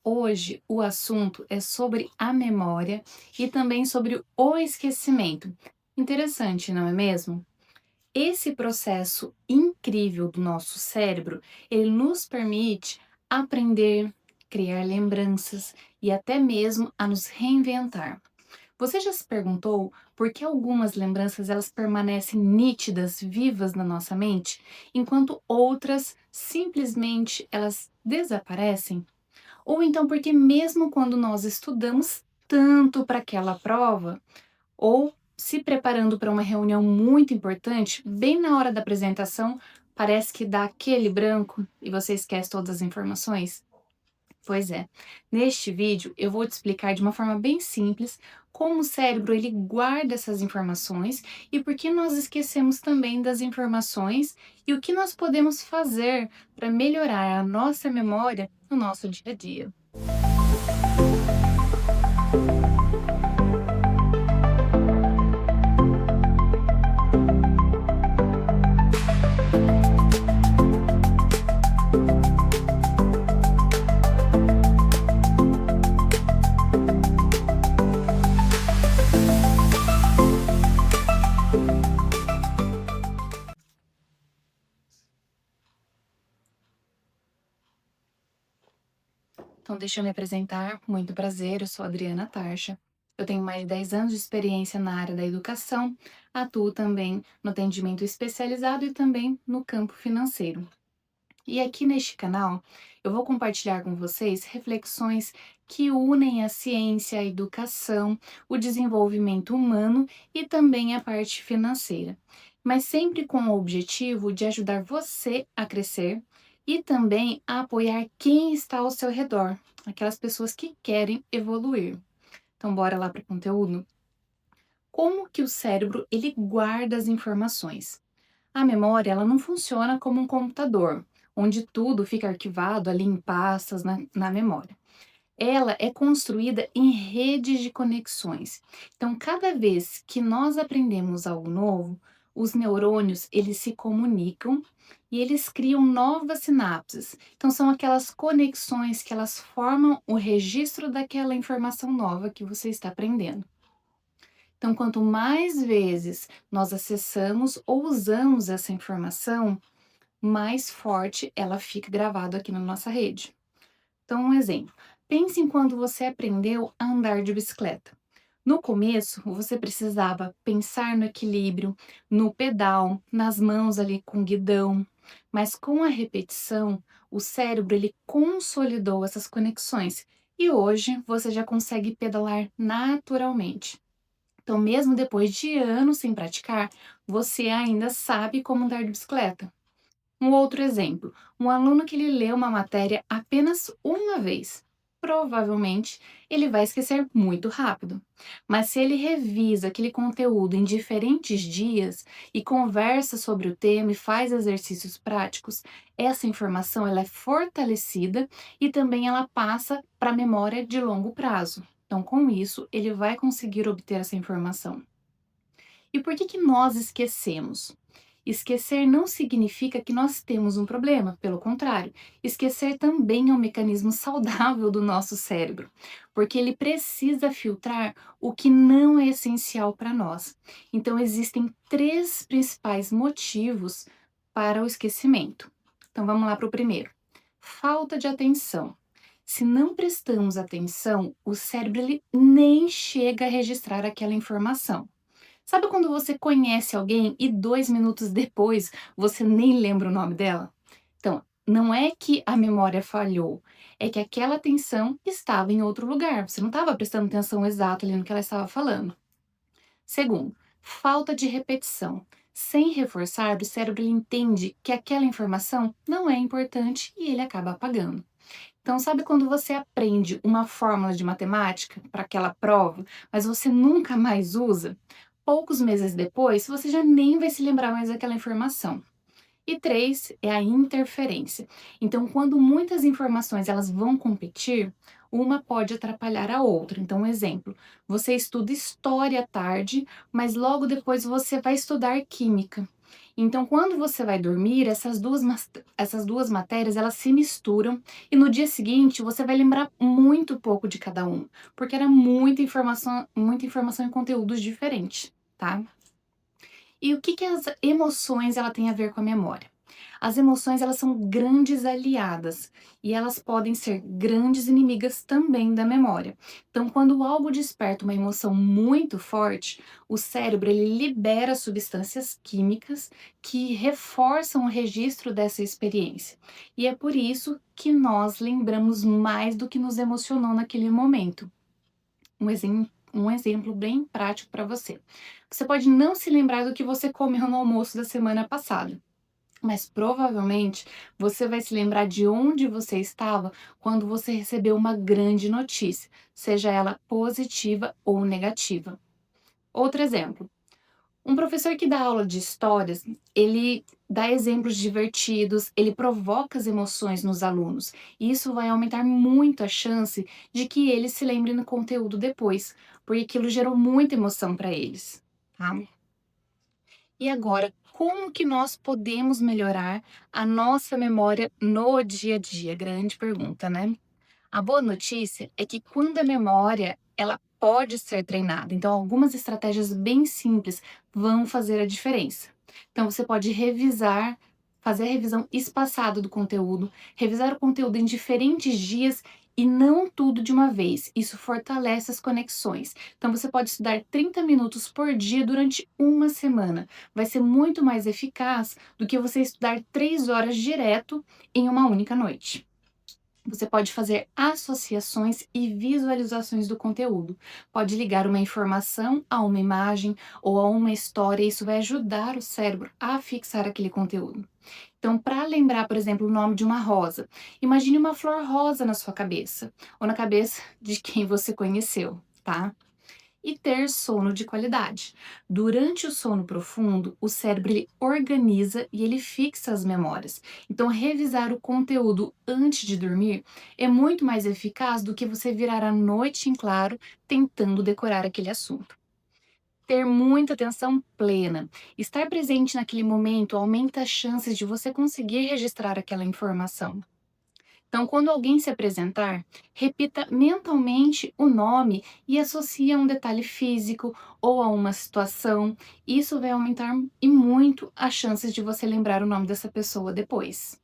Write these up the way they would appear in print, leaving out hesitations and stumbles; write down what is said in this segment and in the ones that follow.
Hoje o assunto é sobre a memória e também sobre o esquecimento. Interessante, não é mesmo? Esse processo incrível do nosso cérebro, ele nos permite aprender, criar lembranças e até mesmo a nos reinventar. Você já se perguntou por que algumas lembranças elas permanecem nítidas, vivas na nossa mente, enquanto outras simplesmente elas desaparecem? Ou então porque mesmo quando nós estudamos tanto para aquela prova, ou se preparando para uma reunião muito importante, bem na hora da apresentação, parece que dá aquele branco e você esquece todas as informações? Pois é. Neste vídeo eu vou te explicar de uma forma bem simples como o cérebro ele guarda essas informações e por que nós esquecemos também das informações e o que nós podemos fazer para melhorar a nossa memória no nosso dia a dia. Então, deixa eu me apresentar. Muito prazer, eu sou Adriana Tarcha. Eu tenho mais de 10 anos de experiência na área da educação, atuo também no atendimento especializado e também no campo financeiro. E aqui neste canal, eu vou compartilhar com vocês reflexões que unem a ciência, a educação, o desenvolvimento humano e também a parte financeira, mas sempre com o objetivo de ajudar você a crescer e também a apoiar quem está ao seu redor, aquelas pessoas que querem evoluir. Então, bora lá para o conteúdo? Como que o cérebro ele guarda as informações? A memória, ela não funciona como um computador, onde tudo fica arquivado ali em pastas na memória. Ela é construída em redes de conexões. Então, cada vez que nós aprendemos algo novo, os neurônios, eles se comunicam e eles criam novas sinapses. Então, são aquelas conexões que elas formam o registro daquela informação nova que você está aprendendo. Então, quanto mais vezes nós acessamos ou usamos essa informação, mais forte ela fica gravada aqui na nossa rede. Então, um exemplo: pense em quando você aprendeu a andar de bicicleta. No começo, você precisava pensar no equilíbrio, no pedal, nas mãos ali com o guidão, mas com a repetição, o cérebro ele consolidou essas conexões e hoje você já consegue pedalar naturalmente. Então, mesmo depois de anos sem praticar, você ainda sabe como andar de bicicleta. Um outro exemplo, um aluno que ele lê uma matéria apenas uma vez, provavelmente ele vai esquecer muito rápido. Mas se ele revisa aquele conteúdo em diferentes dias e conversa sobre o tema e faz exercícios práticos, essa informação ela é fortalecida e também ela passa para a memória de longo prazo. Então, com isso, ele vai conseguir obter essa informação. E por que que nós esquecemos? Esquecer não significa que nós temos um problema, pelo contrário, esquecer também é um mecanismo saudável do nosso cérebro, porque ele precisa filtrar o que não é essencial para nós. Então, existem três principais motivos para o esquecimento. Então, vamos lá para o primeiro: falta de atenção. Se não prestamos atenção, o cérebro ele nem chega a registrar aquela informação. Sabe quando você conhece alguém e 2 minutos depois você nem lembra o nome dela? Então, não é que a memória falhou, é que aquela atenção estava em outro lugar, você não estava prestando atenção exata ali no que ela estava falando. Segundo, falta de repetição. Sem reforçar, o cérebro ele entende que aquela informação não é importante e ele acaba apagando. Então, sabe quando você aprende uma fórmula de matemática para aquela prova, mas você nunca mais usa? Poucos meses depois, você já nem vai se lembrar mais daquela informação. E três é a interferência. Então, quando muitas informações elas vão competir, uma pode atrapalhar a outra. Então, um exemplo: você estuda história à tarde, mas logo depois você vai estudar química. Então, quando você vai dormir, essas duas matérias elas se misturam e no dia seguinte você vai lembrar muito pouco de cada uma, porque era muita informação em conteúdos diferentes, tá? E o que que as emoções ela tem a ver com a memória? As emoções elas são grandes aliadas e elas podem ser grandes inimigas também da memória. Então, quando algo desperta uma emoção muito forte, o cérebro ele libera substâncias químicas que reforçam o registro dessa experiência. E é por isso que nós lembramos mais do que nos emocionou naquele momento. Um exemplo bem prático para você. Você pode não se lembrar do que você comeu no almoço da semana passada, mas provavelmente você vai se lembrar de onde você estava quando você recebeu uma grande notícia, seja ela positiva ou negativa. Outro exemplo. Um professor que dá aula de histórias, ele dá exemplos divertidos, ele provoca as emoções nos alunos. E isso vai aumentar muito a chance de que eles se lembrem do conteúdo depois, porque aquilo gerou muita emoção para eles, tá? E agora, como que nós podemos melhorar a nossa memória no dia a dia? Grande pergunta, né? A boa notícia é que quando a memória, ela pode ser treinada, então algumas estratégias bem simples vão fazer a diferença. Então você pode revisar, fazer a revisão espaçada do conteúdo, revisar o conteúdo em diferentes dias e não tudo de uma vez. Isso fortalece as conexões. Então você pode estudar 30 minutos por dia durante uma semana. Vai ser muito mais eficaz do que você estudar 3 horas direto em uma única noite. Você pode fazer associações e visualizações do conteúdo. Pode ligar uma informação a uma imagem ou a uma história, e isso vai ajudar o cérebro a fixar aquele conteúdo. Então, para lembrar, por exemplo, o nome de uma rosa, imagine uma flor rosa na sua cabeça ou na cabeça de quem você conheceu, tá? E ter sono de qualidade. Durante o sono profundo, o cérebro ele organiza e ele fixa as memórias. Então, revisar o conteúdo antes de dormir é muito mais eficaz do que você virar a noite em claro tentando decorar aquele assunto. Ter muita atenção plena. Estar presente naquele momento aumenta as chances de você conseguir registrar aquela informação. Então, quando alguém se apresentar, repita mentalmente o nome e associe a um detalhe físico ou a uma situação. Isso vai aumentar e muito as chances de você lembrar o nome dessa pessoa depois.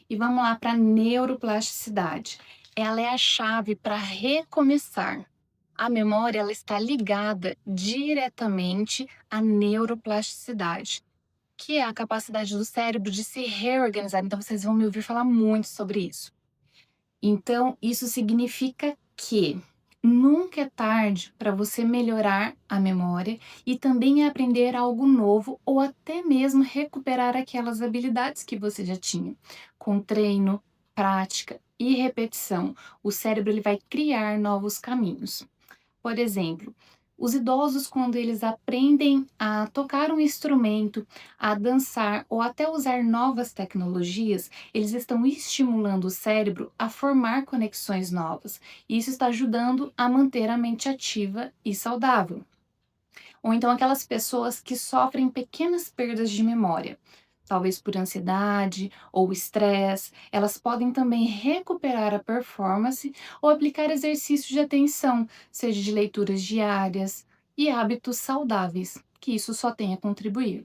E vamos lá para a neuroplasticidade. Ela é a chave para recomeçar. A memória ela está ligada diretamente à neuroplasticidade, que é a capacidade do cérebro de se reorganizar. Então, vocês vão me ouvir falar muito sobre isso. Então, isso significa que nunca é tarde para você melhorar a memória e também aprender algo novo ou até mesmo recuperar aquelas habilidades que você já tinha. Com treino, prática e repetição, o cérebro ele vai criar novos caminhos. Por exemplo, os idosos, quando eles aprendem a tocar um instrumento, a dançar ou até usar novas tecnologias, eles estão estimulando o cérebro a formar conexões novas. E isso está ajudando a manter a mente ativa e saudável. Ou então aquelas pessoas que sofrem pequenas perdas de memória, talvez por ansiedade ou estresse, elas podem também recuperar a performance ou aplicar exercícios de atenção, seja de leituras diárias e hábitos saudáveis, que isso só tem a contribuir.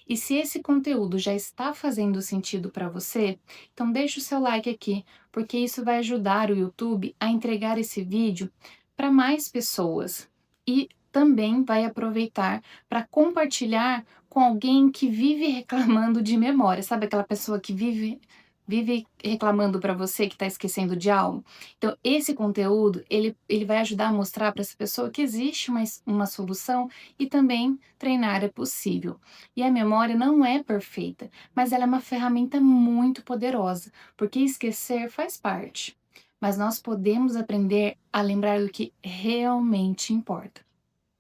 E se esse conteúdo já está fazendo sentido para você, então deixa o seu like aqui, porque isso vai ajudar o YouTube a entregar esse vídeo para mais pessoas. E também vai aproveitar para compartilhar com alguém que vive reclamando de memória. Sabe aquela pessoa que vive reclamando para você que está esquecendo de algo? Então, esse conteúdo, ele vai ajudar a mostrar para essa pessoa que existe uma solução e também treinar é possível. E a memória não é perfeita, mas ela é uma ferramenta muito poderosa, porque esquecer faz parte. Mas nós podemos aprender a lembrar do que realmente importa.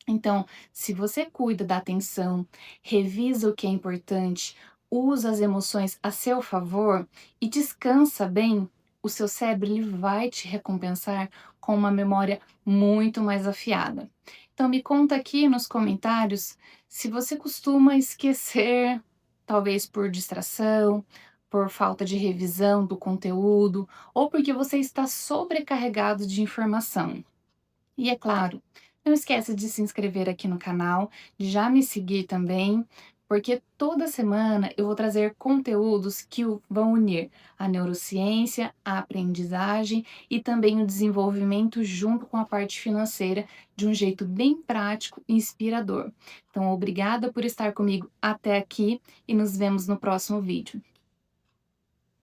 Então, se você cuida da atenção, revisa o que é importante, usa as emoções a seu favor e descansa bem, o seu cérebro ele vai te recompensar com uma memória muito mais afiada. Então me conta aqui nos comentários se você costuma esquecer, talvez por distração, por falta de revisão do conteúdo ou porque você está sobrecarregado de informação. E é claro, não esqueça de se inscrever aqui no canal, de já me seguir também, porque toda semana eu vou trazer conteúdos que vão unir a neurociência, a aprendizagem e também o desenvolvimento junto com a parte financeira de um jeito bem prático e inspirador. Então, obrigada por estar comigo até aqui e nos vemos no próximo vídeo.